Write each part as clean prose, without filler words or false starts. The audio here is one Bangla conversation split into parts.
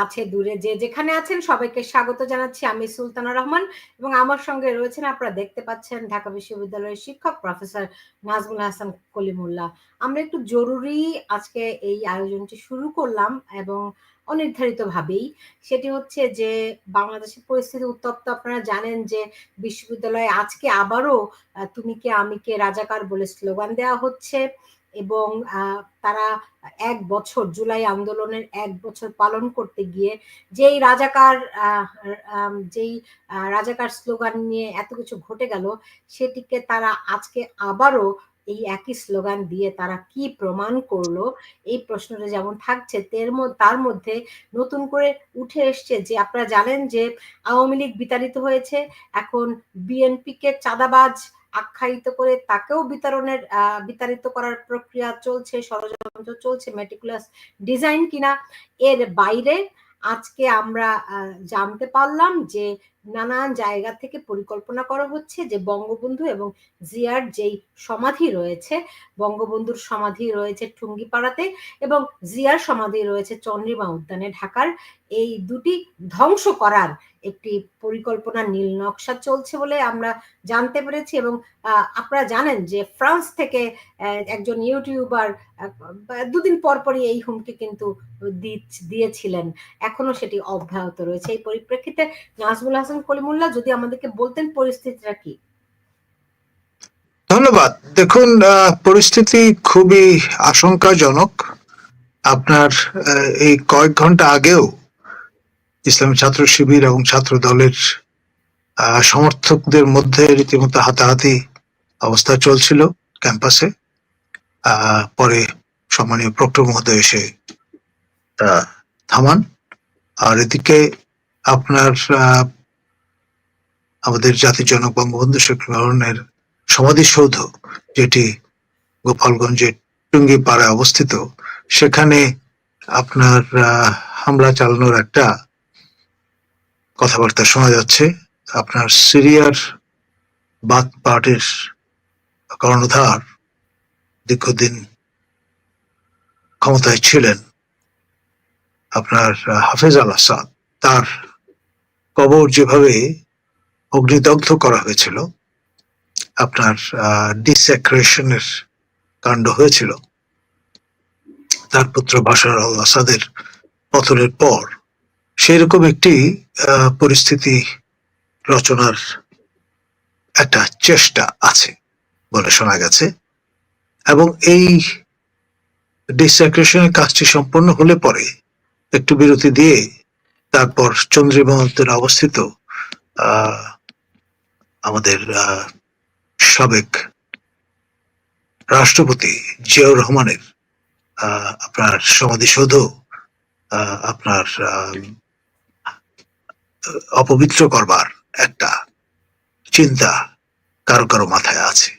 কাছে দূরে যে যেখানে আছেন সবাইকে স্বাগত জানাচ্ছি। আমি সুলতানা রহমান এবং আমার সঙ্গে রয়েছেন, আপনারা দেখতে পাচ্ছেন, ঢাকা বিশ্ববিদ্যালয়ের শিক্ষক প্রফেসর নাজমুল হাসান কলিমুল্লাহ। আমরা একটু জরুরি আজকে এই আয়োজনটি শুরু করলাম এবং অনির্ধারিতভাবেই। সেটি হচ্ছে যে বাংলাদেশের পরিস্থিতি উত্তপ্ত। আপনারা জানেন যে বিশ্ববিদ্যালয়ে আজকে আবারও তুমি কে আমি কে রাজাকার বলে স্লোগান দেওয়া হচ্ছে এবং তারা ১ বছর জুলাই আন্দোলনের ১ বছর পালন করতে গিয়ে যেই রাজাকার স্লোগান নিয়ে এত কিছু ঘটে গেল, সেটিকে তারা আজকে আবারও এই একই স্লোগান দিয়ে তারা কি প্রমাণ করলো, এই প্রশ্নটা যেমন থাকছে তার মধ্যে নতুন করে উঠে এসছে যে আপনারা জানেন যে আওয়ামী লীগ বিতাড়িত হয়েছে, এখন বিএনপিকে চাঁদাবাজ আখ্যায়িত করে তাকেও বিতাড়িত করার প্রক্রিয়া চলছে, ষড়যন্ত্র চলছে, মেটিকুলাস ডিজাইন কিনা। এর বাইরে আজকে আমরা জানতে পারলাম যে নানান জায়গা থেকে পরিকল্পনা করা হচ্ছে যে বঙ্গবন্ধু এবং জিয়ার যেই সমাধি রয়েছে, বঙ্গবন্ধুর সমাধি রয়েছে টুঙ্গিপাড়াতে এবং জিয়ার সমাধি রয়েছে চন্দ্রিমা উদ্যানে ঢাকার, এই দুটি ধ্বংস করার একটি পরিকল্পনা নীল নকশা চলছে বলে আমরা জানতে পেরেছি। এবং আপনারা জানেন যে ফ্রান্স থেকে একজন ইউটিউবার ২ দিন পরপরই এই হুমকি কিন্তু দিয়েছিলেন, এখনো সেটি অব্যাহত রয়েছে। এই পরিপ্রেক্ষিতে নাজমুল হাসান কলিমুল্লাহ যদি আমাদেরকে বলতেন পরিস্থিতিটা কি? ধন্যবাদ। দেখুন, পরিস্থিতি খুবই আশঙ্কাজনক। আপনার এই কয়েক ঘন্টা আগেও ইসলামী ছাত্র শিবির এবং ছাত্র দলের সমর্থকদের মধ্যে রীতিমতো হাতাহাতি অবস্থা চলছিল ক্যাম্পাসে। পরে সম্মানীয় প্রক্টর মহোদয় এসে থামান। আর এদিকে আপনার আমাদের জাতির জনক বঙ্গবন্ধু শেখ মুজিবুর সমাধিসৌধ, যেটি গোপালগঞ্জের টুঙ্গিপাড়ায় অবস্থিত, সেখানে আপনার হামলা চালানোর একটা কথাবার্তা শোনা যাচ্ছে। আপনার সিরিয়ার বাথ পার্টির কর্ণধার, দীর্ঘদিন ক্ষমতায় ছিলেন আপনার হাফেজ আল আসাদ, তার কবর যেভাবে অগ্নিদগ্ধ করা হয়েছিল, আপনার ডিসেক্রেশনের কাণ্ড হয়েছিল তার পুত্র বাশার আল আসাদের পতনের পর, সেরকম একটি পরিস্থিতি রচনার একটা চেষ্টা আছে বলে শোনা গেছে। এবং এই ডিসেক্রেশনের কাজটি সম্পন্ন হলে পরে একটু বিরতি দিয়ে তারপর চন্দ্রিমা উদ্যানে অবস্থিত আমাদের সাবেক রাষ্ট্রপতি জিয়াউর রহমানের আপনার সমাধিসৌধ আপনার অপবিত্র করবার একটা চিন্তা কারো কারো মাথায় আছে।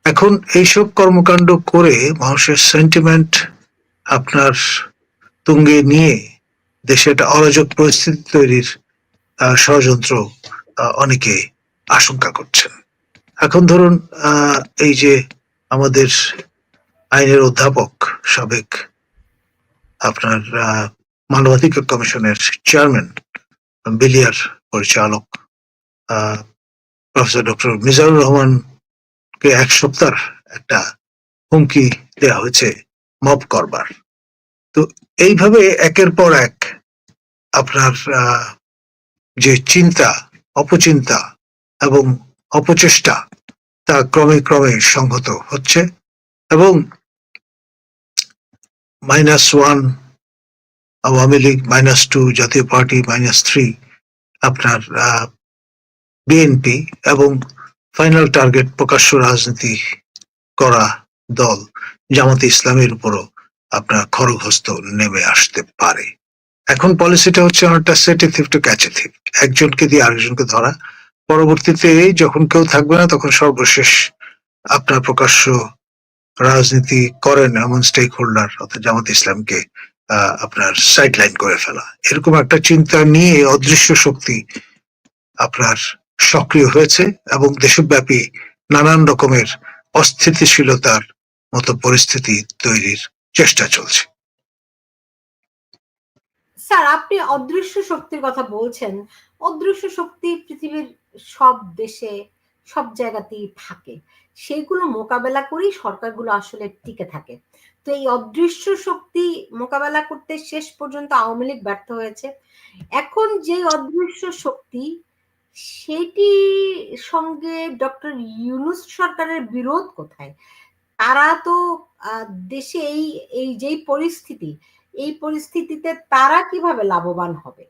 এখন এইসব কর্মকাণ্ড করে মানুষের সেন্টিমেন্ট আপনার তুঙ্গে নিয়ে দেশে একটা অরাজক পরিস্থিতি তৈরির ষড়যন্ত্র অনেকে আশঙ্কা করছেন। এখন ধরুন, এই যে আমাদের আইনের অধ্যাপক, সাবেক আপনার মানবাধিকার কমিশনের চেয়ারম্যান, বিলিয়ার পরিচালক প্রফেসর ডক্টর মিজানুর রহমানকে 1 সপ্তাহ একটা হুমকি দেওয়া হয়েছে মব করবার। তো এইভাবে একের পর এক আপনার যে চিন্তা, অপচিন্তা এবং অপচেষ্টা, তা ক্রমে ক্রমে সংহত হচ্ছে এবং -1 আওয়ামী লীগ, -2 জাতীয় পার্টি, -3 আপনার বিএনপি এবং ফাইনাল টার্গেট প্রকাশ্য রাজনীতি করা দল জামাতে ইসলামের উপরও আপনার খড়গহস্ত নেমে আসতে পারে। এখন পলিসিটা হচ্ছে অনেকটা set A thief to catch a thief, একজনকে দিয়ে আরেকজনকে ধরা। পরবর্তীতে যখন কেউ থাকবে না, তখন সর্বশেষ আপনার প্রকাশ্য রাজনীতি করেন এমন স্টেক হোল্ডার অর্থাৎ জামাত ইসলামকে আপনার সাইডলাইন করে ফেলা, এরকম একটা চিন্তা নিয়ে অদৃশ্য শক্তি আপনার সক্রিয় হয়েছে এবং দেশব্যাপী নানান রকমের অস্থিতিশীলতার মতো পরিস্থিতি তৈরির চেষ্টা চলছে। স্যার আপনি অদৃশ্য শক্তির কথা বলছেন। অদৃশ্য শক্তি পৃথিবীর সব দেশে, সব জায়গাতেই থাকে। সেগুলো মোকাবেলা করেই সরকারগুলো আসলে টিকে থাকে। তো এই অদৃশ্য শক্তি মোকাবেলা করতে শেষ পর্যন্ত আওয়ামী লীগ ব্যর্থ হয়েছে। এখন যে অদৃশ্য শক্তি, সেটির সঙ্গে ডক্টর ইউনূস সরকারের বিরোধ কোথায়? তারা তো দেশে এই যেই পরিস্থিতি, এই পরিস্থিতিতে তারা কিভাবে লাভবান হবে?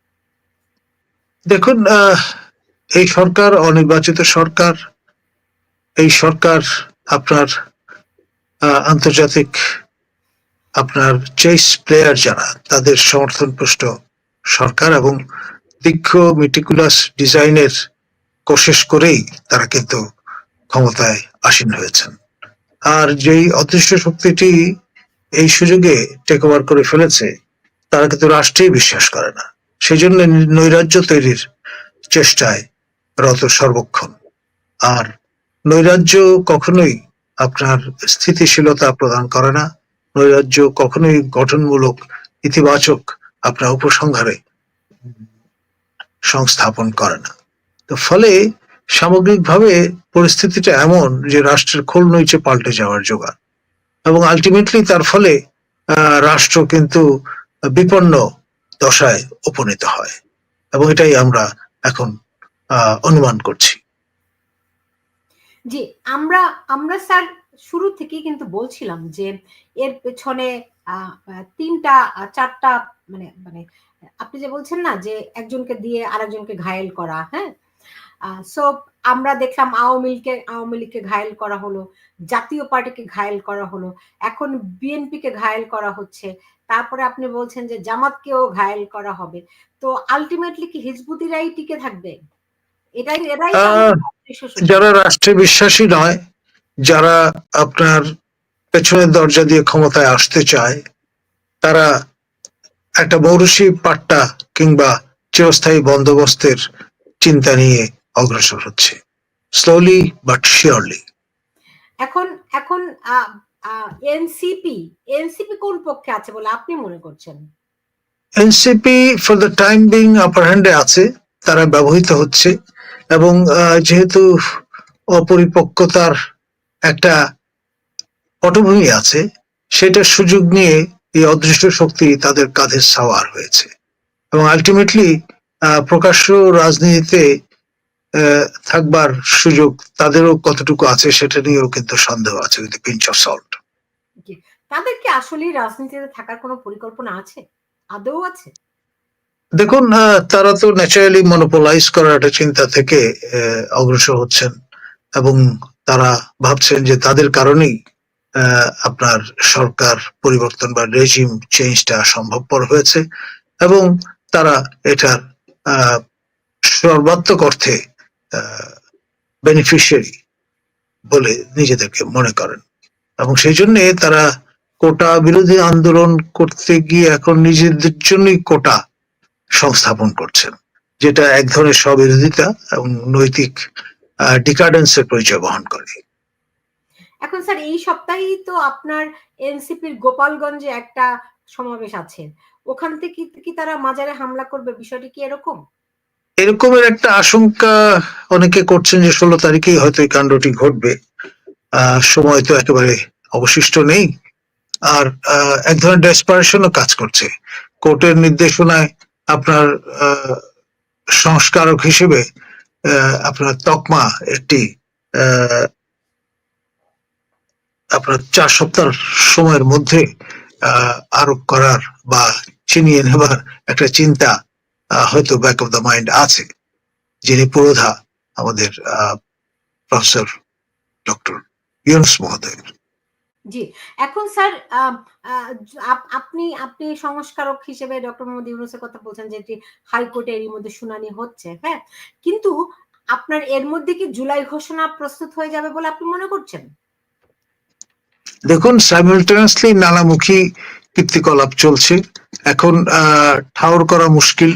দেখুন, এই সরকার অনির্বাচিত সরকার। এই সরকার আপনার আন্তর্জাতিক আপনার চেস প্লেয়ার যারা, তাদের সমর্থনপুষ্ট সরকার, এবং দীর্ঘ মেটিকুলাস ডিজাইনের কোশিশ করেই তারা কিন্তু ক্ষমতায় আসীন হয়েছেন। আর যেই অদৃশ্য শক্তিটি এই সুযোগে টেক ওভার করে ফেলেছে, তারা কিন্তু রাষ্ট্রেই বিশ্বাস করে না। সেই জন্য নৈরাজ্য তৈরির চেষ্টায় রত সর্বক্ষণ। আর নৈরাজ্য কখনোই আপনার স্থিতিশীলতা প্রদান করে না। নৈরাজ্য কখনোই গঠনমূলক ইতিবাচক আপনার উপসংহারে সংস্থাপন করে না। তো ফলে সামগ্রিকভাবে পরিস্থিতিটা এমন যে রাষ্ট্রের খোল নইচে পাল্টে যাওয়ার জোগাড়, এবং আলটিমেটলি তার ফলে রাষ্ট্র কিন্তু বিপন্ন দশায় উপনীত হয়, এবং এটাই আমরা এখন অনুমান করছি। জি, আমরা আমরা স্যার শুরু থেকেই কিন্তু বলছিলাম যে এর পেছনে ৩ টা ৪ টা মানে মানে আপনি যে বলছেন না যে একজনকে দিয়ে আরেকজনকে ঘায়েল করা, হ্যাঁ? সো আমরা দেখলাম আওয়ামী লীগকে ঘায়েল করা হলো, জাতীয় পার্টিকে ঘায়েল করা হলো, এখন বিএনপিকে ঘায়েল করা হচ্ছে। তারপরে আপনি বলছেন যে জামাতকেও ঘায়েল করা হবে। তো আল্টিমেটলি কি হিজবুতিরাই টিকে থাকবে? এরাই তো আহ আমাদের অদৃশ্য শক্তি। যারা রাষ্ট্রে বিশ্বাসী নয়, যারা আপনার পেছনের দরজা দিয়ে ক্ষমতায় আসতে চায়, তারা একটা মৌরসি পাট্টা কিংবা চিরস্থায়ী বন্দোবস্তের চিন্তা নিয়ে অগ্রসর হচ্ছে, স্লোলি বাট শিওরলি। এখন এখন এনসিপি এনসিপি কোন পক্ষে আছে বলে আপনি মনে করছেন? NCP for the time being upper হ্যান্ডে আছে, তারা ব্যবহৃত হচ্ছে, এবং যেহেতু অপরিপক্কতার একটা পটভূমি আছে, সেটার সুযোগ নিয়ে এই অদৃশ্য শক্তি তাদের কাঁধে সাওয়ার হয়েছে, এবং আলটিমেটলি প্রকাশ্য রাজনীতিতে থাকবার সুযোগ তাদেরও কতটুকু আছে সেটা নিয়েও কিন্তু সন্দেহ আছে, উইথ পিঞ্চ অফ সল্ট। তাদের কি আসলেই রাজনীতিতে থাকার কোনো পরিকল্পনা আছে? আদৌ আছে? দেখুন, তারা তো ন্যাচারালি মনোপোলাইজ করার একটা চিন্তা থেকে অগ্রসর হচ্ছেন, এবং তারা ভাবছেন যে তাদের কারণেই আপনার সরকার পরিবর্তন বা রেজিম চেঞ্জটা সম্ভবপর হয়েছে, এবং তারা এটার সর্বাত্মক অর্থে বেনিফিশিয়ারি বলে নিজেদেরকে মনে করেন, এবং সেই জন্যে তারা কোটা বিরোধী আন্দোলন করতে গিয়ে এখন নিজেদের জন্যই কোটা সংস্থাপন করছেন, যেটা এক ধরনের স্ববিরোধিতা এবং নৈতিক ডিকাডেন্সের পরিচয় বহন করে। এখন স্যার এই সপ্তাহেই তো আপনার এনসিপির গোপালগঞ্জে একটা সমাবেশ আছে। ওখান থেকে কি তারা মাজারে হামলা করবে? বিষয়টি কি এরকম? এরকমের একটা আশঙ্কা অনেকে করছেন যে 16 তারিখেই হয়তো এই কাণ্ডটি ঘটবে। সময় তো একেবারে অবশিষ্ট নেই। আর এক ধরনের ডেসপারেশনও কাজ করছে। কোর্টের নির্দেশনায় আপনার সংস্কারক হিসেবে আপনার তকমা একটি আপনার 4 সপ্তাহ সময়ের মধ্যে আরোপ করার বা ছিনিয়ে নেবার একটা চিন্তা হয়তো ব্যাক অফ দ্য মাইন্ড আছে, যিনি পুরোধা আমাদের প্রফেসর ডক্টর ইউনূস মহোদয়ের। জি। এখন স্যার আপনি আপনি সংস্কারক হিসেবে ডক্টর মোহাম্মদ ইউনূসের কথা বলছেন যে এটি হাইকোর্টে এরই মধ্যে শুনানি হচ্ছে, হ্যাঁ? কিন্তু আপনার এর মধ্যে কি জুলাই ঘোষণা প্রস্তুত হয়ে যাবে বলে আপনি মনে করছেন? দেখুন, সাইমালটেনিয়াসলি নানামুখী কীর্তিকলাপ চলছে। এখন ঠাউর করা মুশকিল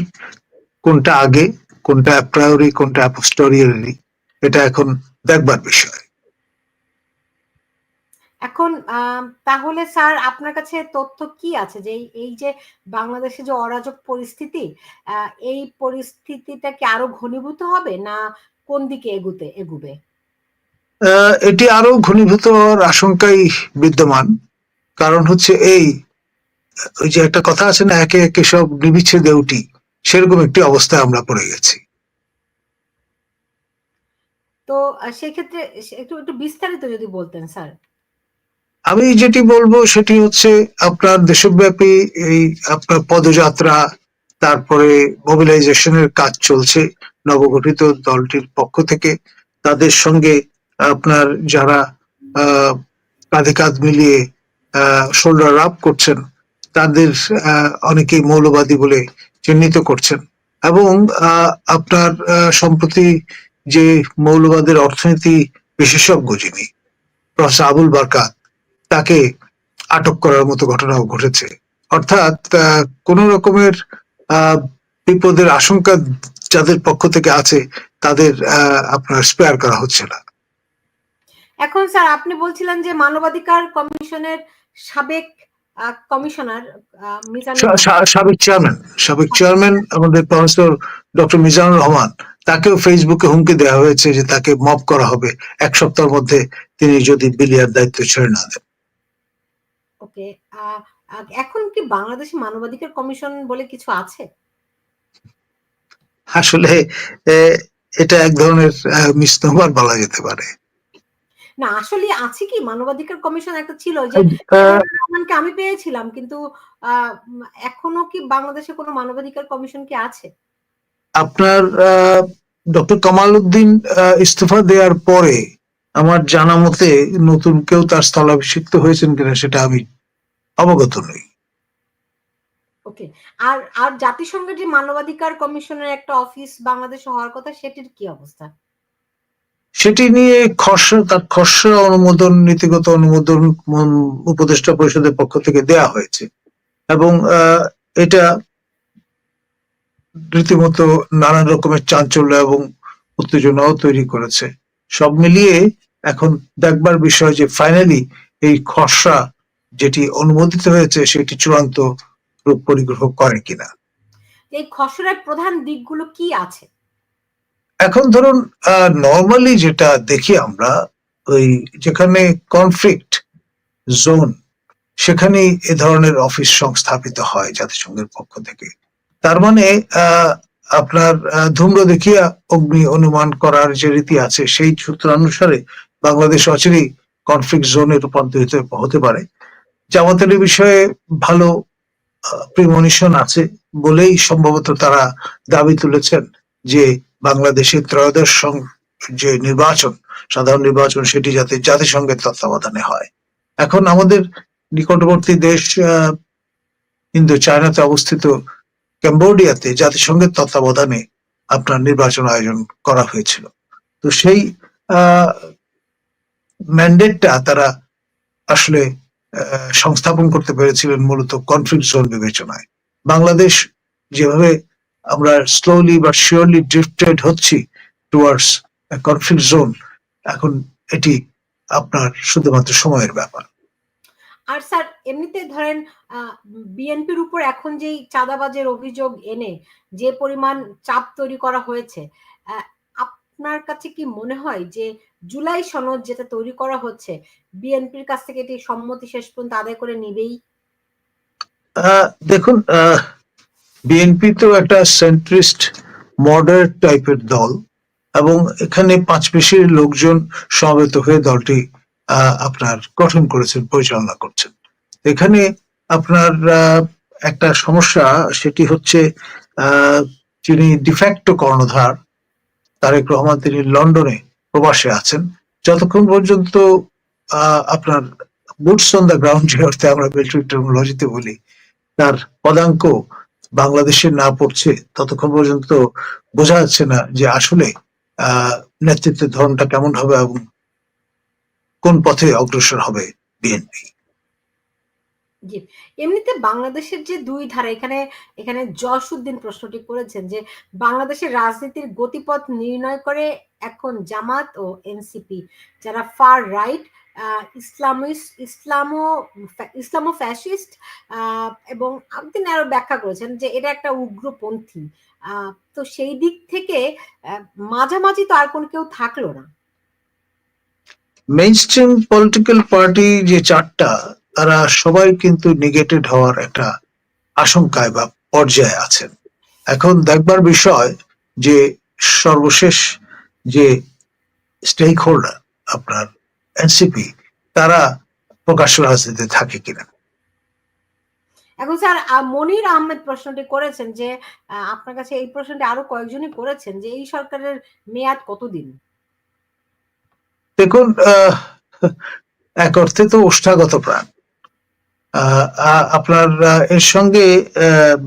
কোনটা আগে, কোনটা অ্যাপ্রায়োরি, কোনটা অ্যাপোস্টেরিয়রি, এটা এখন দেখবার বিষয়। এখন তাহলে স্যার আপনার কাছে তথ্য কি আছে যে এই যে বাংলাদেশে যে অরাজক পরিস্থিতি, এই পরিস্থিতিটা কি আরো ঘনীভূত হবে না কোন দিকে এগুবে? এটি আরো ঘনীভূত হওয়ার আশঙ্কাই বিদ্যমান। কারণ হচ্ছে ওই যে একটা কথা আছে না, একে একে সব নিবিচ্ছে দেউটি, সেরকম একটি অবস্থায় আমরা পড়ে গেছি। তো সেক্ষেত্রে একটু একটু বিস্তারিত যদি বলতেন স্যার। আমি যেটি বলবো সেটি হচ্ছে আপনার দেশব্যাপী এই আপনার পদযাত্রা, তারপরে মোবিলাইজেশনের কাজ চলছে নবগঠিত দলটির পক্ষ থেকে। তাদের সঙ্গে আপনার যারা কাঁধে কাঁধ মিলিয়ে শোল্ডার আপ করছেন, তাদের অনেকেই মৌলবাদী বলে চিহ্নিত করছেন। এবং আপনার সম্প্রতি যে মৌলবাদের অর্থনীতি বিশেষজ্ঞ যিনি প্রফেসর আবুল বারকাত, তাকে আটক করার মতো ঘটনাও ঘটেছে। অর্থাৎ কোন রকমের বিপদের আশঙ্কা যাদের পক্ষ থেকে আছে তাদের আপনার স্পেয়ার করা হচ্ছে না। এখন স্যার আপনি বলছিলেন যে মানবাধিকার কমিশনের সাবেক কমিশনার সাবেক চেয়ারম্যান আমাদের প্রফেসর ডক্টর মিজানুর রহমান, তাকেও ফেসবুকে হুমকি দেওয়া হয়েছে যে তাকে মব করা হবে 1 সপ্তাহের মধ্যে তিনি যদি বিলিয়ার দায়িত্ব ছেড়ে না দেন। ওকে, এখন কি বাংলাদেশে মানবাধিকার কমিশন বলে কিছু আছে? আসলে এটা এক ধরনের মিসনোমার বলা যেতে পারে। না আসলে আছে কি মানবাধিকার কমিশন একটা ছিল যে রহমানকে আমি পেয়েছিলাম, কিন্তু এখনো কি বাংলাদেশে কোনো মানবাধিকার কমিশন কি আছে? আপনার ডক্টর কামাল উদ্দিন ইস্তফা দেওয়ার পরে আমার জানা মতে নতুন কেউ তার স্থলাভিষিক্ত হয়েছেন কিনা সেটা আমি অবগত নই। ওকে, আর আর জাতিসংঘের যে মানবাধিকার কমিশনের একটা অফিস বাংলাদেশে হওয়ার কথা, সেটির কি অবস্থা? সেটি নিয়ে তার খসড়া অনুমোদন, নীতিগত অনুমোদন উপদেষ্টা পরিষদের পক্ষ থেকে দেয়া হয়েছে এবং এটা রীতিমতো নানান রকমের চাঞ্চল্য এবং উত্তেজনাও তৈরি করেছে। সব মিলিয়ে এখন দেখবার বিষয় যে ফাইনালি এই খসড়া যেটি অনুমোদিত হয়েছে সেটি চূড়ান্ত রূপ পরিগ্রহ করে কিনা। এই খসড়ার প্রধান দিকগুলো কি আছে? এখন ধরুন নর্মালি যেটা দেখি আমরা, ওই যেখানে কনফ্লিক্ট জোন সেখানেই এ ধরনের অফিস সংস্থাপিত হয় জাতিসংঘের পক্ষ থেকে। তার মানে আপনার ধূম্র দেখিয়া অগ্নি অনুমান করার যে রীতি আছে সেই সূত্রানুসারে বাংলাদেশ অচিরেই কনফ্লিক্ট জোনে রূপান্তরিত হতে পারে। জামাতের এই বিষয়ে ভালো প্রিমনিশন আছে বলেই সম্ভবত তারা দাবি তুলেছেন যে বাংলাদেশের ত্রয়োদশ যে নির্বাচন, সাধারণ নির্বাচন, সেটি যাতে জাতিসংঘের তত্ত্বাবধানে হয়। এখন আমাদের নিকটবর্তী দেশ ইন্দো চায়নাতে অবস্থিত ক্যাম্বোডিয়াতে জাতিসংঘের তত্ত্বাবধানে আপনার নির্বাচন আয়োজন করা হয়েছিল। তো সেই ম্যান্ডেটটা তারা আসলে সংস্থাপন করতে পেরেছিলেন মূলত কনফ্লিক্ট জোন বিবেচনায়। বাংলাদেশ যেভাবে আমরা স্লোলি বা শিওরলি ড্রিফটেড হচ্ছি টুয়ার্ডস কনফ্লিক্ট জোন, এখন এটি আপনার শুধুমাত্র সময়ের ব্যাপার। আর স্যার এমনিতে ধরেন বিএনপির উপর এখন যেই চাঁদাবাজের অভিযোগ এনে যে পরিমাণ চাপ তৈরি করা হয়েছে, আপনার কাছে কি মনে হয় যে জুলাই সনদ যেটা তৈরি করা হচ্ছে বিএনপির কাছ থেকে এটি সম্মতি শেষ পর্যন্ত আদায় করে নিবেই? দেখুন, বিএনপি তো একটা সেন্ট্রিস্ট মডারেট টাইপের দল এবং এখানে পাঁচ পেশির লোকজন সমবেত হয়ে দলটি আপনার গঠন করেছেন, পরিচালনা করছেন। এখানে আপনার একটা সমস্যা, সেটি হচ্ছে যিনি ডিফ্যাক্টো কর্ণধার তারেক রহমান, তিনি লন্ডনে প্রবাসে আছেন। যতক্ষণ পর্যন্ত আপনার বুটস অন দ্য গ্রাউন্ড, যে অর্থে আমরা মিলিটারি টার্মিনোলজিতে বলি, তার পদাঙ্ক বাংলাদেশে না পড়ছে ততক্ষণ পর্যন্ত বোঝা যাচ্ছে না যে আসলে নেতৃত্বের ধরনটা কেমন হবে এবং কোন পথে অগ্রসর হবে বিএনপি। জি, এমনিতে বাংলাদেশের যে দুই ধারা, এখানে এখানে জসউদ্দিন প্রশ্নটি করেছেন যে বাংলাদেশের রাজনীতির গতিপথ নির্ণয় করে এখন জামাত ও এনসিপি যারা ফার রাইট ইসলামো ফ্যাসিস্ট এবং তিনি আরো ব্যাখ্যা করেছেন যে এটা একটা উগ্রপন্থী। তো সেই দিক থেকে মাঝামাঝি তো আর কোন কেউ থাকলো না। মেইনস্ট্রিম পলিটিক্যাল পার্টি যে চারটা, তারা সবাই কিন্তু নেগেটেড হওয়ার একটা আশঙ্কায় বা পর্যায়ে আছেন। এখন দেখবার বিষয় যে সর্বশেষ যে স্টেক হোল্ডার আপনার এনসিপি, তারা প্রকাশ্য রাজনীতিতে থাকে কিনা। এখন স্যার মনির আহমেদ প্রশ্নটি করেছেন যে আপনার কাছে এই প্রশ্নটি আরো কয়েকজনই করেছেন যে এই সরকারের মেয়াদ কতদিন। দেখুন, এক অর্থে তো ওষ্ঠাগত প্রাণ। আপনার এর সঙ্গে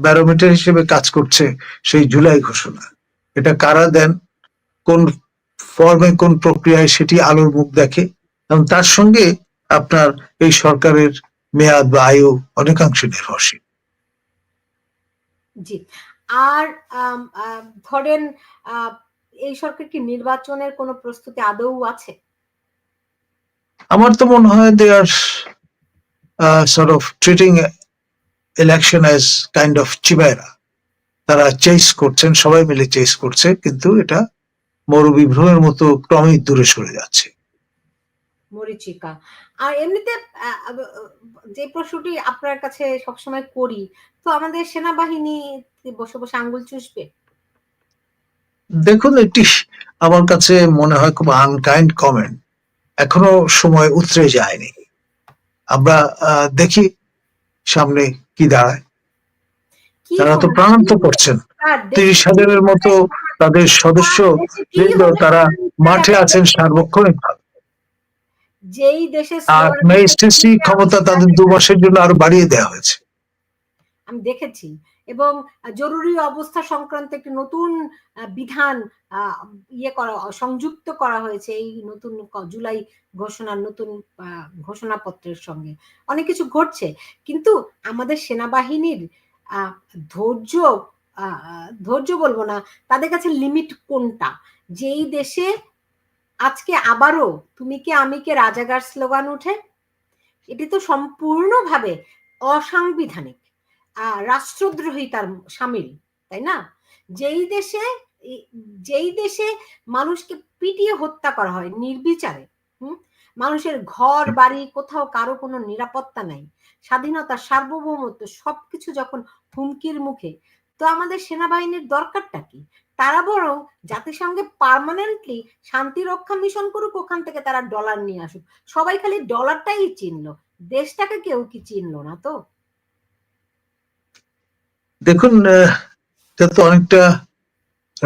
ব্যারোমিটার হিসেবে কাজ করছে সেই জুলাই ঘোষণা। এটা কারা দেন, কোন ফর্মে, কোন প্রক্রিয়ায়, সেটি আলোর মুখ দেখে, এবং তার সঙ্গে আপনার এই সরকারের মেয়াদ বা আয়ু অনেকাংশে নির্ভরশীল। জি, আর ধরেন এই সরকার কি নির্বাচনের কোনো প্রস্তুতি আদৌ আছে? আমার তো মনে হয় দে আর sort of treating election as kind of চিবায়রা। তারা চেস করছেন, সবাই মিলে চেস করছে, কিন্তু এটা মরুবিভ্রমের মতো ক্রমেই দূরে সরে যাচ্ছে। মরিচিকা। আর এমনিতে যে প্রশ্নটি আপনার কাছে সবসময় করি, তো আমাদের সেনাবাহিনী বসে বসে আঙ্গুল চুষবে? দেখুন, এটি আমার কাছে মনে হয় খুব আনকাইন্ড কমেন্ট। এখনো সময় উতরে যায়নি, আমরা দেখি সামনে কি দাঁড়ায়। তারা তো প্রাণান্ত করছেন, 30,000-এর মতো তাদের সদস্য তারা মাঠে আছেন সার্বক্ষণিক ভাবে। যেই দেশে আর ম্যাজিস্ট্রেসি ক্ষমতা তাদের 2 মাসের জন্য আরো বাড়িয়ে দেওয়া হয়েছে। আমি দেখেছি, এবং জরুরি অবস্থা সংক্রান্ত একটি নতুন বিধান সংযুক্ত করা হয়েছে এই নতুন জুলাই ঘোষণার নতুন ঘোষণাপত্রের সঙ্গে। অনেক কিছু ঘটছে, কিন্তু আমাদের সেনাবাহিনীর ধৈর্য বলবো না, তাদের কাছে লিমিট কোনটা? যেই দেশে আজকে আবারও তুমি কে আমি কে রাজাকার স্লোগান উঠে, এটি তো সম্পূর্ণভাবে অসাংবিধানিক, রাষ্ট্রদ্রোহিতার সামিল, তাই না? যেই দেশে মানুষকে পিটিয়ে হত্যা করা হয় নির্বিচারে, মানুষের ঘর বাড়ি, কোথাও কারো কোনো নিরাপত্তা নাই, স্বাধীনতা, সার্বভৌমত্ব সবকিছু যখন হুমকির মুখে, তো আমাদের সেনাবাহিনীর দরকারটা কি? তারা বরং জাতিসংঘে পার্মানেন্টলি শান্তি রক্ষা মিশন করুক, ওখান থেকে তারা ডলার নিয়ে আসুক। সবাই খালি ডলারটাই চিনলো, দেশটাকে কেউ কি চিনলো না। তো দেখুন, এটা তো অনেকটা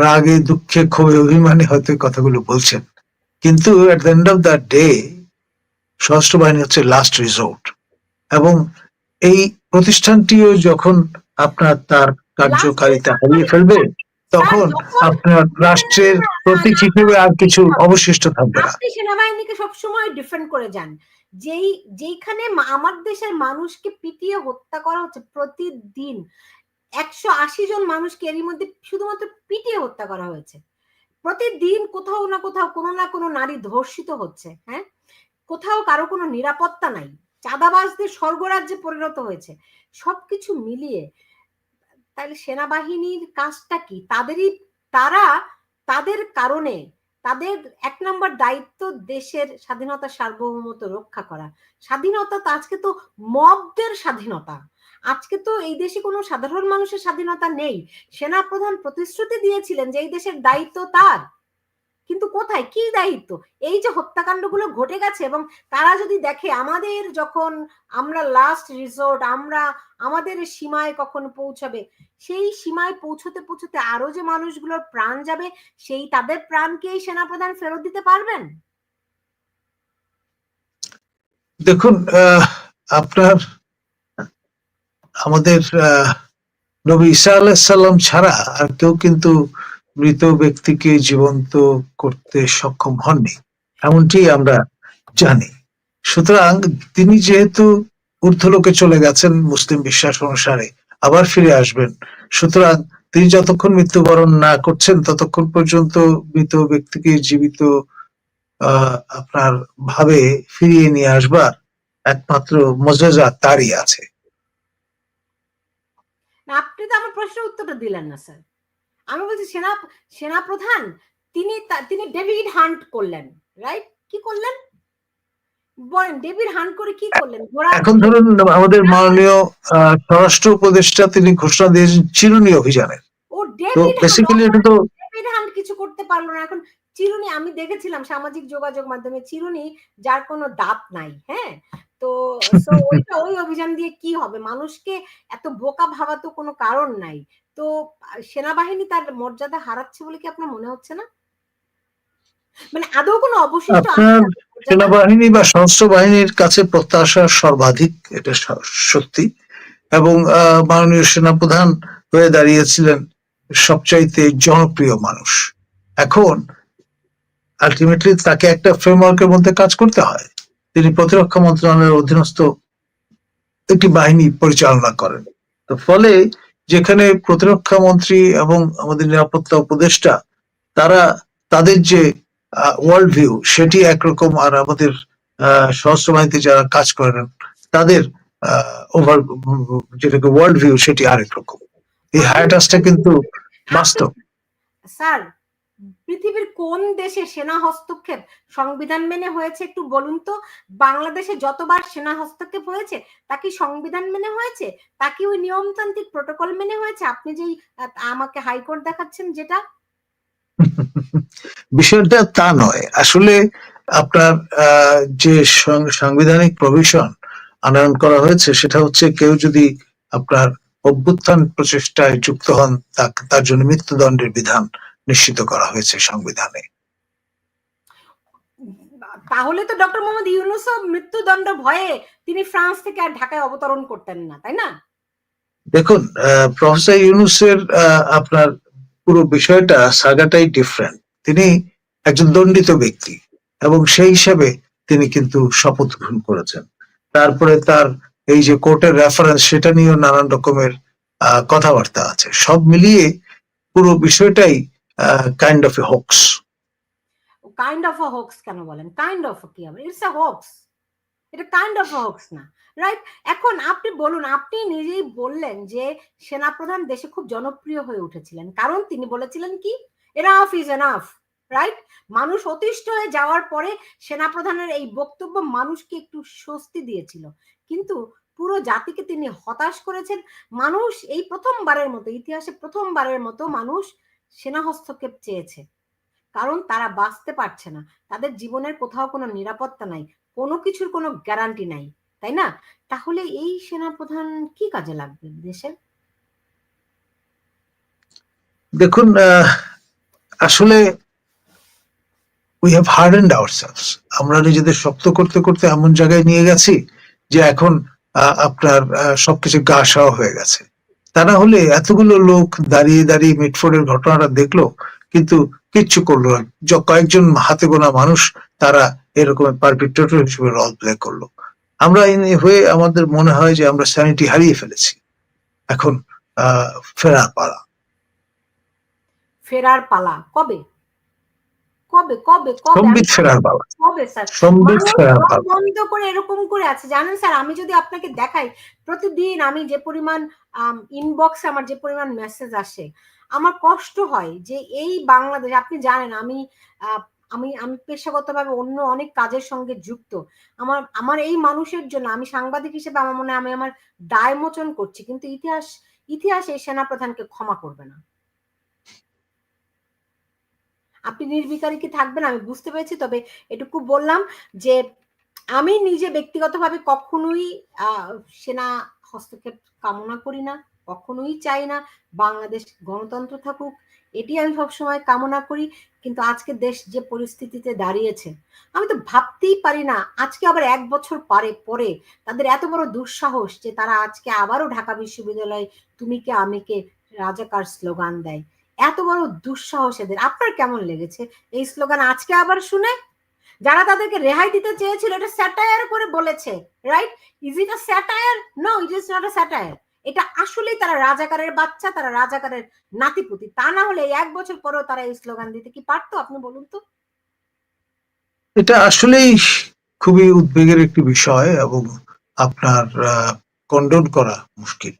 রাগে, দুঃখে, ক্ষোভে, অভিমানে হয়তো কথাগুলো বলছেন, কিন্তু at the end of the day সশস্ত্র বাহিনী হচ্ছে লাস্ট রিসোর্ট, এবং এই প্রতিষ্ঠানটিও যখন আপনার তার কার্যকারিতা হারিয়ে ফেলবে, তখন আপনার রাষ্ট্রের প্রতীক হিসেবে আর কিছু অবশিষ্ট থাকবে না। আপনি সেনাবাহিনীকে সবসময় ডিফেন্ড করে যান, যেইখানে আমার দেশের মানুষকে পিটিয়ে হত্যা করা হচ্ছে প্রতিদিন, 180 জন মানুষকে এরই মধ্যে শুধুমাত্র পিটিয়ে হত্যা করা হয়েছে। প্রতিদিন কোথাও না কোথাও কোনো না কোনো নারী ধর্ষিত হচ্ছে, হ্যাঁ, কোথাও কারো কোনো নিরাপত্তা নাই, চাঁদাবাজদের স্বর্গরাজ্যে পরিণত হয়েছে। সবকিছু মিলিয়ে তাহলে সেনাবাহিনীর কাজটা কি? তাদের কারণে তাদের 1 নম্বর দায়িত্ব দেশের স্বাধীনতা, সার্বভৌমত্ব রক্ষা করা। স্বাধীনতা তো আজকে তো মবদের স্বাধীনতা, আজকে তো এই দেশে কোনো সাধারণ মানুষের স্বাধীনতা নেই। সেনাপ্রধান প্রতিশ্রুতি দিয়েছিলেন যে এই দেশের দায়িত্ব তার, কিন্তু কোথায়, কি দায়িত্ব? এই যে হত্যাকাণ্ডগুলো ঘটে গেছে, এবং তারা যদি দেখে আমাদের যখন আমরা লাস্ট রিসোর্ট, আমরা আমাদের সীমায় কখন পৌঁছাবে, সেই সীমায় পৌঁছতে পৌঁছতে আরো যে মানুষগুলোর প্রাণ যাবে, সেই তাদের প্রাণকে এই সেনাপ্রধান ফেরত দিতে পারবেন? দেখুন, আপনার আমাদের নবী ঈসা আলাইহিস সালাম ছাড়া আর কেউ কিন্তু মৃত ব্যক্তিকে জীবন্ত করতে সক্ষম হননি, এমনটি আমরা জানি। সুতরাং তিনি যেহেতু ঊর্ধ্বলোকে চলে গেছেন মুসলিম বিশ্বাস অনুসারে, আবার ফিরে আসবেন, সুতরাং তিনি যতক্ষণ মৃত্যুবরণ না করছেন ততক্ষণ পর্যন্ত মৃত ব্যক্তিকে জীবিত আপনার ভাবে ফিরিয়ে নিয়ে আসবার একমাত্র মজেজা তারই আছে। আপনি তো আমার প্রশ্নের উত্তরটা দিলেন না স্যার। আমি বলছি সেনা প্রধান তিনি ডেভিড হান্ট করলেন, রাইট? কি করলেন বলেন? ডেভিড হান্ট করে কি করলেন? এখন ধরুন আমাদের মাননীয় স্বরাষ্ট্র উপদেষ্টা তিনি ঘোষণা দিয়েছেন চিরুনি অভিযানের। ও তো বেসিক্যালি এটা তো ডেভিড হান্ট কিছু করতে পারলো না। এখন চিরুনি আমি দেখেছিলাম সামাজিক যোগাযোগ মাধ্যমে, চিরুনি যার কোনো দাঁত নাই, হ্যাঁ? তো ওই অভিযান দিয়ে কি হবে? মানুষকে এত বোকা ভাবা তো কোনো কারণ নাই। তো সেনাবাহিনী তার মর্যাদা হারাচ্ছে বলে কি আপনার মনে হচ্ছে না? মানে আদৌ কোনো অবশিষ্ট আপনার সেনাবাহিনী বা সশস্ত্র বাহিনীর কাছে প্রত্যাশা সর্বাধিক, এটা সত্যি। এবং মাননীয় সেনাপ্রধান হয়ে দাঁড়িয়েছিলেন সবচাইতে জনপ্রিয় মানুষ। এখন আলটিমেটলি তাকে একটা ফ্রেমওয়ার্কের মধ্যে কাজ করতে হয়। তিনি প্রতিরক্ষা মন্ত্রণালয়ের অধীনস্থ একটি বাহিনী পরিচালনা করেন। তো ফলে যেখানে প্রতিরক্ষা মন্ত্রী এবং আমাদের নিরাপত্তা উপদেষ্টা তারা তাদের যে ওয়ার্ল্ড ভিউ সেটি একরকম, আর আমাদের সশস্ত্র বাহিনীতে যারা কাজ করেন তাদের ওভার যেটাকে ওয়ার্ল্ড ভিউ সেটি আরেক রকম। এই হায়াটাসটা কিন্তু বাস্তব। স্যার, পৃথিবীর কোন দেশে সেনা হস্তক্ষেপ সংবিধান মেনে হয়েছে একটু বলুন তো? বাংলাদেশে যতবার সেনা হস্তক্ষেপ হয়েছে তা কি সংবিধান মেনে হয়েছে? তা কি ওই নিয়মতান্ত্রিক প্রটোকল মেনে হয়েছে? আপনি যেই আমাকে হাইকোর্ট দেখাচ্ছেন যেটা, বিষয়টা তা নয় আসলে। আপনার যে সাংবিধানিক প্রভিশন আনয়ন করা হয়েছে সেটা হচ্ছে কেউ যদি আপনার অভ্যুত্থান প্রচেষ্টায় যুক্ত হন তার জন্য মৃত্যুদণ্ডের বিধান নিশ্চিত করা হয়েছে সংবিধানে। তাহলে তো ডক্টর মোহাম্মদ ইউনূসও মৃত্যুদণ্ড ভয়ে তিনি ফ্রান্স থেকে আর ঢাকায় অবতরণ করতেন না, তাই না? দেখুন, প্রফেসর ইউনূসের আপনার পুরো বিষয়টা সাগাটাই ডিফারেন্ট। তিনি একজন দণ্ডিত ব্যক্তি এবং সেই হিসাবে তিনি কিন্তু শপথ গ্রহণ করেছেন। তারপরে তার এই যে কোর্টের রেফারেন্স সেটা নিয়েও নানান রকমের কথাবার্তা আছে। সব মিলিয়ে পুরো বিষয়টাই kind of A Hawks. Kind of a Hawks কেন বলেন? কাইন্ড অফ কি হবে? It's a Hawks. এটা কাইন্ড অফ আ হক্স না, রাইট? এখন আপনি বলুন, আপনি নিজেই বললেন যে সেনাপ্রধান দেশে খুব জনপ্রিয় হয়ে উঠেছিলেন কারণ তিনি বলেছিলেন কি, এনাফ ইজ এনাফ, রাইট? মানুষ অতিষ্ঠ হয়ে যাওয়ার পরে সেনাপ্রধানের এই বক্তব্য মানুষকে একটু স্বস্তি দিয়েছিল, কিন্তু পুরো জাতিকে তিনি হতাশ করেছেন। মানুষ এই প্রথমবারের মতো, ইতিহাসে প্রথমবারের মতো মানুষ সেনা হস্তক্ষেপ চেয়েছে, কারণ তারা বাঁচতে পারছে না, তাদের জীবনের কোথাও কোনো নিরাপত্তা নাই, কোনো কিছুর কোনো গ্যারান্টি নাই, তাই না? তাহলে এই সেনাপ্রধান কি কাজে লাগবে দেশের? দেখুন, আসলে উই হ্যাভ হার্ডেন্ড আওয়ারসেলভস। আমরা নিজেদের শক্ত করতে করতে এমন জায়গায় নিয়ে গেছি যে এখন আপনার সবকিছু গা সাওয়া হয়ে গেছে। তা না হলে এতগুলো লোক দাঁড়িয়ে দাঁড়িয়ে মিটফোর্ডের ঘটনাটা দেখলো কিন্তু কিচ্ছু করলো না। কয়েকজন হাতে গোনা মানুষ তারা এরকম পারপিট্রেটর হিসেবে রোল প্লে করলো। আমরা হয়ে আমাদের মনে হয় যে আমরা স্যানিটি হারিয়ে ফেলেছি। এখন ফেরার পালা। ফেরার পালা কবে? কবে কবে কবে সম্বিত ফেরার পালা। কবে স্যার? সম্বিত ফেরার মানুষ পালা। বন্ধ করে এরকম করে আছে জানেন স্যার, আমি যদি আপনাকে দেখাই প্রতিদিন আমি যে পরিমাণ ইনবক্সে আমার যে পরিমাণ মেসেজ আসে, আমার কষ্ট হয় যে এই বাংলাদেশ, আপনি জানেন আমি আমি আমি পেশাগতভাবে অন্য অনেক কাজের সঙ্গে যুক্ত। আমার আমার এই মানুষের জন্য আমি সাংবাদিক হিসেবে আমার মনে হয় আমি আমার দায় মোচন করছি, কিন্তু ইতিহাস এই সেনাপ্রধানকে ক্ষমা করবে না। আপনি নির্বিকারী কি থাকবেন আমি বুঝতে পেরেছি, তবে এটুকু বললাম যে আমি নিজে ব্যক্তিগতভাবে কখনোই সেনা হস্তক্ষেপ কামনা করি না, কখনোই চাই না বাংলাদেশ গণতন্ত্র থাকুক, এটি আমি সবসময় কামনা করি। কিন্তু আজকে দেশ যে পরিস্থিতিতে দাঁড়িয়েছে আমি তো ভাবতেই পারি না, আজকে আবার ১ বছর পরে তাদের এত বড় দুঃসাহস যে তারা আজকে আবারও ঢাকা বিশ্ববিদ্যালয়ে তুমি কে আমি কে রাজাকার স্লোগান দেয়। এত বড় দুঃসাহস এদের। আপনার কেমন লেগেছে এই স্লোগান আজকে আবার শুনে? যারা তাদেরকে রেহাই দিতে চেয়েছিল এটা স্যাটায়ার করে বলেছে, right? Is it a satire? No, it is not a satire. এটা আসলেই তারা রাজাকারের বাচ্চা, তারা রাজাকারের নাতিপুতি। তা না হলে এই ১ বছর পরেও তারা এই স্লোগান দিতে কি পারতো? আপনি বলুন তো? এটা আসলেই খুবই উদ্বেগের একটি বিষয় এবং আপনার কন্ডোন করা মুশকিল।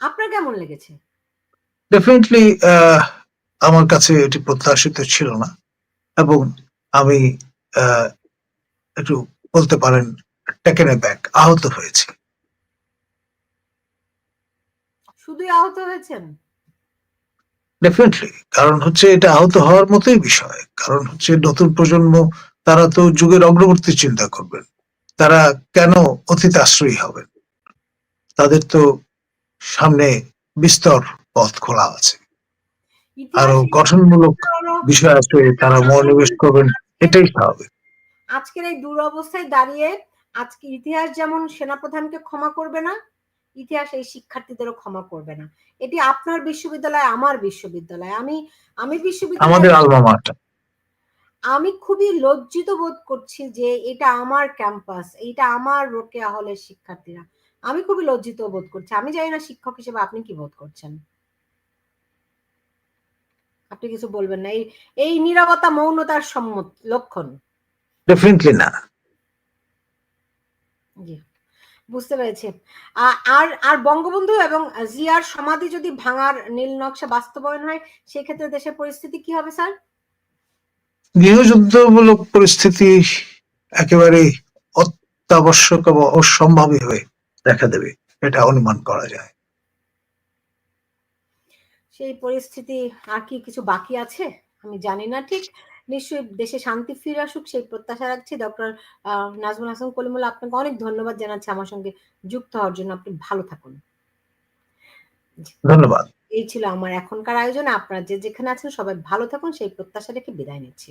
আপনার কেমন লেগেছে? ডেফিনেটলি আমার কাছে এটি প্রত্যাশিত ছিল না এবং আমি আহ, একটু বলতে পারেন টেকেন ব্যাক, আহত হয়েছি। শুধুই আহত হয়েছেন? ডেফিনেটলি, কারণ হচ্ছে এটা আহত হওয়ার মতোই বিষয়। কারণ হচ্ছে নতুন প্রজন্ম, তারা তো যুগের অগ্রবর্তী চিন্তা করবেন। তারা কেন অতীত আশ্রয়ী হবেন? তাদের তো সামনে বিস্তর পথ খোলা আছে, আরো ইতিহাসে গঠনমূলক বিষয় আছে, তারা মনোনিবেশ করবেন, এটাই স্বাভাবিক। আজকের এই দুরবস্থায় দাঁড়িয়ে আজকে ইতিহাস যেমন সেনাপ্রধানকে ক্ষমা করবে না, ইতিহাস এই শিক্ষার্থীদেরও ক্ষমা করবে না। এটি আপনার বিশ্ববিদ্যালয়, আমার বিশ্ববিদ্যালয়। আমি বিশ্ববিদ্যালয়ে আমাদের আলমা মাটার। আমি খুবই লজ্জিত বোধ করছি যে এটা আমার ক্যাম্পাস, এইটা আমার রোকেয়া হলের শিক্ষার্থীরা। আমি খুবই লজ্জিত বোধ করছি। আমি জানি না শিক্ষক হিসেবে আপনি কি বোধ করছেন? আপনি কিছু বলবেন না? এই নীরবতা মৌনতার লক্ষণ। ডেফিনেটলি না। জি, বুঝতে পেরেছি। আর আর বঙ্গবন্ধু এবং জিয়ার সমাধি যদি ভাঙার নীল নকশা বাস্তবায়ন হয়, সেক্ষেত্রে দেশের পরিস্থিতি কি হবে স্যার? গৃহযুদ্ধমূলক পরিস্থিতি একেবারে অত্যাবশ্যক এবং অসম্ভাবী হয়ে দেখা দেবে, এটা অনুমান করা যায়। সেই পরিস্থিতি আর কি কিছু বাকি আছে? আমি জানি না ঠিক। নিশ্চয়ই দেশে শান্তি ফিরে আসুক সেই প্রত্যাশা রাখছি। ডক্টর নাজমুল হাসান কলিমুল্লাহ, আপনাকে অনেক ধন্যবাদ জানাচ্ছি আমার সঙ্গে যুক্ত হওয়ার জন্য। আপনি ভালো থাকুন। ধন্যবাদ। এই ছিল আমার এখনকার আয়োজন। আপনারা যে যেখানে আছেন সবাই ভালো থাকুন সেই প্রত্যাশা রেখে বিদায় নিচ্ছি।